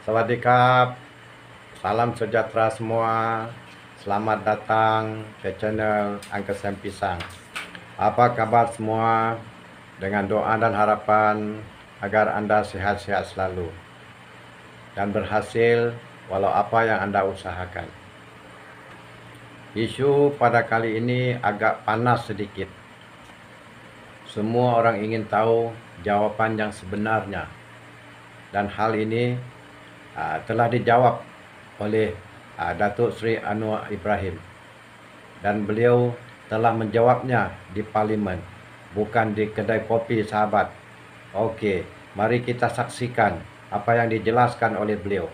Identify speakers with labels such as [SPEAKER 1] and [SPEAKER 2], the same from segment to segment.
[SPEAKER 1] Sawadikap, salam sejahtera semua. Selamat datang ke channel Uncle Sam Pisang. Apa kabar semua? Dengan doa dan harapan agar Anda sehat-sehat selalu dan berhasil walau apa yang Anda usahakan. Isu pada kali ini agak panas sedikit. Semua orang ingin tahu jawaban yang sebenarnya. Dan hal ini telah dijawab oleh Datuk Seri Anwar Ibrahim, dan beliau telah menjawabnya di parlimen, bukan di kedai kopi sahabat. Okey, mari kita saksikan apa yang dijelaskan oleh beliau.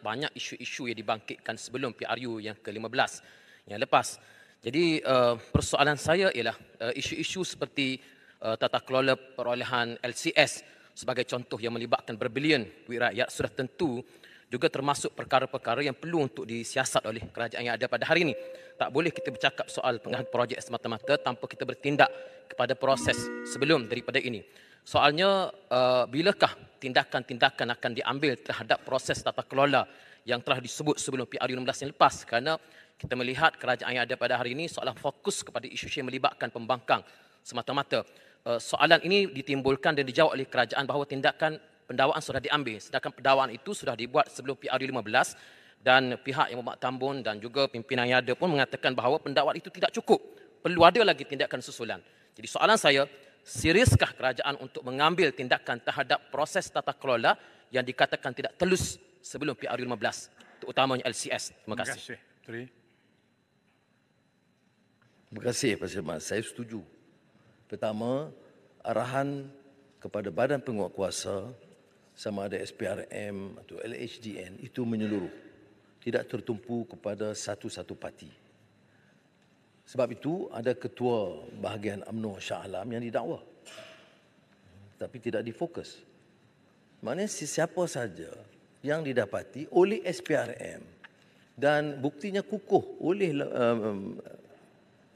[SPEAKER 2] Banyak isu-isu yang dibangkitkan sebelum PRU yang ke-15 yang lepas. Jadi persoalan saya ialah isu-isu seperti tata kelola perolehan LCS sebagai contoh yang melibatkan berbilion duit rakyat sudah tentu juga termasuk perkara-perkara yang perlu untuk disiasat oleh kerajaan yang ada pada hari ini. Tak boleh kita bercakap soal pengenalan projek semata-mata tanpa kita bertindak kepada proses sebelum daripada ini. Soalnya, bilakah tindakan-tindakan akan diambil terhadap proses tata kelola yang telah disebut sebelum PRU 16 yang lepas? Kerana kita melihat kerajaan yang ada pada hari ini seolah fokus kepada isu yang melibatkan pembangkang semata-mata. Soalan ini ditimbulkan dan dijawab oleh kerajaan bahawa tindakan pendakwaan sudah diambil, sedangkan pendakwaan itu sudah dibuat sebelum PRU 15 dan pihak yang membuat tambun dan juga pimpinan yang ada pun mengatakan bahawa pendakwaan itu tidak cukup. Perlu ada lagi tindakan susulan. Jadi soalan saya, seriuskah kerajaan untuk mengambil tindakan terhadap proses tata kelola yang dikatakan tidak telus sebelum PRU 15, terutamanya LCS? Terima kasih.
[SPEAKER 3] Terima kasih, Pak Syed. Saya setuju. Pertama, arahan kepada Badan Penguatkuasa sama ada SPRM atau LHDN itu menyeluruh. Tidak tertumpu kepada satu-satu parti. Sebab itu ada ketua bahagian UMNO Shah Alam yang didakwa. Tapi tidak difokus. Maknanya sesiapa saja yang didapati oleh SPRM dan buktinya kukuh oleh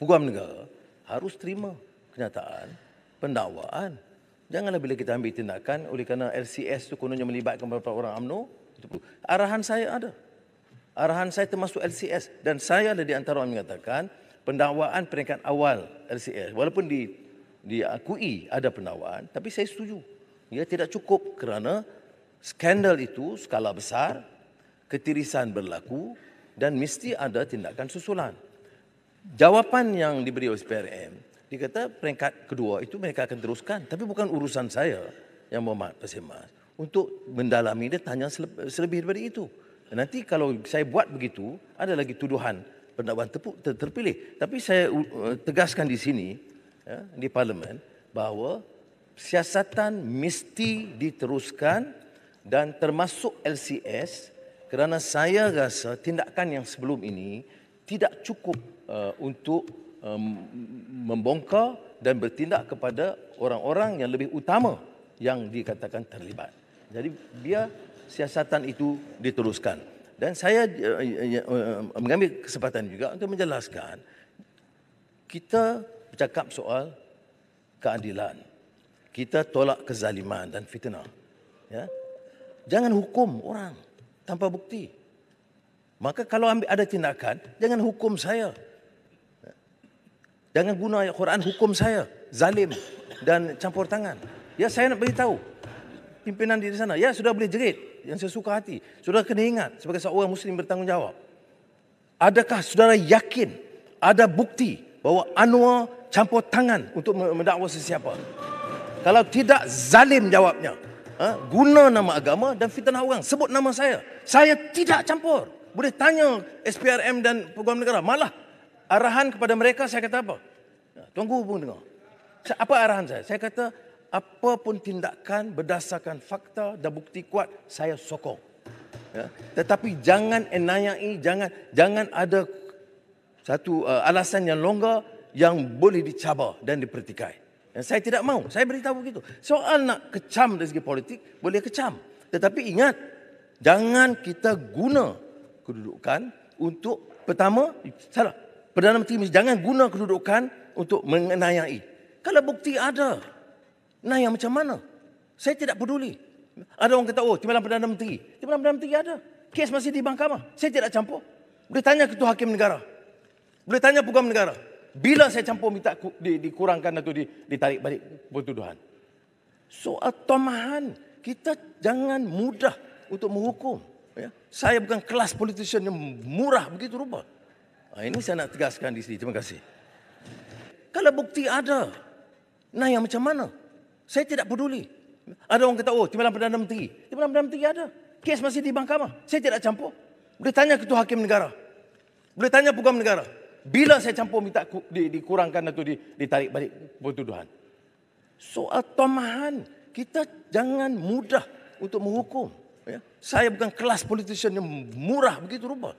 [SPEAKER 3] Peguam Negara harus terima kenyataan pendakwaan. Janganlah bila kita ambil tindakan oleh kerana LCS itu kononnya melibatkan beberapa orang UMNO. Arahan saya ada. Arahan saya termasuk LCS dan saya ada di antara orang yang mengatakan pendakwaan peringkat awal LCS walaupun diakui ada pendakwaan, tapi saya setuju. Ia tidak cukup kerana skandal itu skala besar, ketirisan berlaku dan mesti ada tindakan susulan. Jawapan yang diberi oleh SPRM, dia kata peringkat kedua itu mereka akan teruskan. Tapi bukan urusan saya yang berhormat Pak Semas untuk mendalami dia tanya selebih daripada itu. Dan nanti kalau saya buat begitu, ada lagi tuduhan pendakwaan terpilih. Tapi saya tegaskan di sini, ya, di Parlimen, bahawa siasatan mesti diteruskan dan termasuk LCS kerana saya rasa tindakan yang sebelum ini tidak cukup untuk membongkar dan bertindak kepada orang-orang yang lebih utama yang dikatakan terlibat. Jadi biar siasatan itu diteruskan. Dan saya mengambil kesempatan juga untuk menjelaskan kita bercakap soal keadilan. Kita tolak kezaliman dan fitnah. Ya. Jangan hukum orang tanpa bukti. Maka kalau ada tindakan, jangan hukum saya. Jangan guna ayat Quran hukum saya, zalim dan campur tangan. Ya, saya nak beritahu pimpinan di sana, ya sudah boleh jerit yang saya suka hati. Saudara kena ingat sebagai seorang Muslim bertanggungjawab. Adakah saudara yakin ada bukti bahawa Anwar campur tangan untuk mendakwa sesiapa? Kalau tidak, zalim jawabnya. Guna nama agama dan fitnah orang. Sebut nama saya. Saya tidak campur. Boleh tanya SPRM dan Peguam Negara. Malah arahan kepada mereka saya kata apa? Tuan Guru pun dengar. Apa arahan saya? Saya kata apa pun tindakan berdasarkan fakta dan bukti kuat saya sokong. Ya. Tetapi jangan enayai, jangan ada satu alasan yang longgar yang boleh dicabar dan dipertikai. Dan saya tidak mahu. Saya beritahu begitu. Soal nak kecam dari segi politik boleh kecam. Tetapi ingat, jangan kita guna kedudukan untuk pertama salah. Perdana Menteri jangan guna kedudukan untuk mengenayai. Kalau bukti ada, naya macam mana? Saya tidak peduli. Ada orang kata, oh timbalan Perdana Menteri. Timbalan Perdana Menteri ada. Kes masih di mahkamah. Saya tidak campur. Boleh tanya Ketua Hakim Negara. Boleh tanya Pegawai Negara. Bila saya campur minta dikurangkan atau ditarik balik pertuduhan. Soal tomahan. Kita jangan mudah untuk menghukum. Ya. Saya bukan kelas politician yang murah begitu rupa. Ini saya nak tegaskan di sini. Terima kasih. Kalau bukti ada. Nah yang macam mana? Saya tidak peduli. Ada orang kata, oh timbalan Perdana Menteri. Timbalan Perdana Menteri ada. Kes masih di mahkamah. Saya tidak campur. Boleh tanya Ketua Hakim Negara. Boleh tanya Pegawai Negara. Bila saya campur minta dikurangkan atau ditarik balik pertuduhan. Soal tomahan. Kita jangan mudah untuk menghukum. Ya. Saya bukan kelas politician yang murah begitu rupa.